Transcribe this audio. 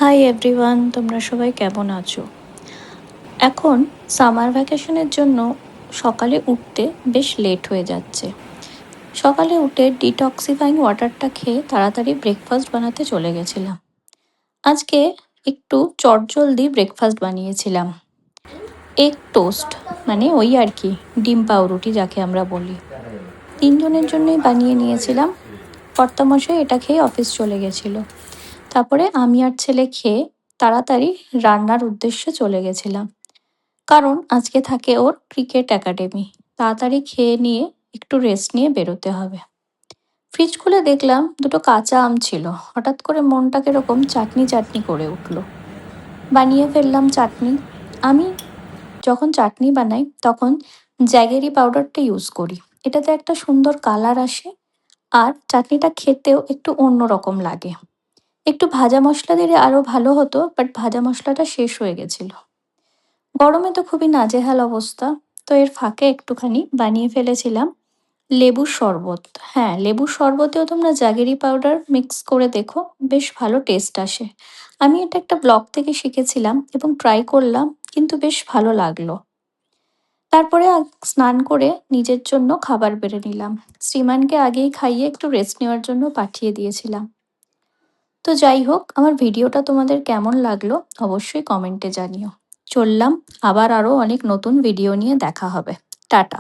Hi everyone, তোমরা সবাই কেমন আছো? এখন সামার ভ্যাকেশনের জন্য সকালে উঠতে বেশ লেট হয়ে যাচ্ছে। সকালে উঠে ডিটক্সিফাইং ওয়াটারটা খেয়ে তাড়াতাড়ি ব্রেকফাস্ট বানাতে চলে গেছিলাম। আজকে একটু চটজলদি ব্রেকফাস্ট বানিয়েছিলাম। এগ টোস্ট, মানে ওই আর কি, ডিম পাউরুটি যাকে আমরা বলি। 3 জনের জন্যই বানিয়ে নিয়েছিলাম। কর্তামশাই এটা খেয়ে অফিস চলে গেছিল। তারপরে আমি আর ছেলে খেয়ে তাড়াতাড়ি রান্নার উদ্দেশ্যে চলে গেছিলাম, কারণ আজকে থাকে ওর ক্রিকেট একাডেমি। তাড়াতাড়ি খেয়ে নিয়ে একটু রেস্ট নিয়ে বেরোতে হবে। ফ্রিজ খুলে দেখলাম দুটো কাঁচা আম ছিল। হঠাৎ করে মনটা কিরকম চাটনি চাটনি করে উঠলো। বানিয়ে ফেললাম চাটনি। আমি যখন চাটনি বানাই তখন জ্যাগেরি পাউডারটা ইউজ করি। এটাতে একটা সুন্দর কালার আসে, আর চাটনিটা খেতেও একটু অন্যরকম লাগে। একটু ভাজা মশলা দিলে আরও ভালো হতো, বাট ভাজা মশলাটা শেষ হয়ে গেছিল। গরমে তো খুবই নাজেহাল অবস্থা। তো এর ফাঁকে একটুখানি বানিয়ে ফেলেছিলাম লেবুর শরবত। হ্যাঁ, লেবুর শরবতেও তোমরা জাগেরি পাউডার মিক্স করে দেখো, বেশ ভালো টেস্ট আসে। আমি এটা একটা ব্লগ থেকে শিখেছিলাম এবং ট্রাই করলাম, কিন্তু বেশ ভালো লাগলো। তারপরে স্নান করে নিজের জন্য খাবার বেড়ে নিলাম। শ্রীমানকে আগেই খাইয়ে একটু রেস্ট নেওয়ার জন্য পাঠিয়ে দিয়েছিলাম। তো যাই হোক, আমার ভিডিওটা তোমাদের কেমন লাগলো অবশ্যই কমেন্টে জানিও। চললাম, আবার আরও অনেক নতুন ভিডিও নিয়ে দেখা হবে। টাটা।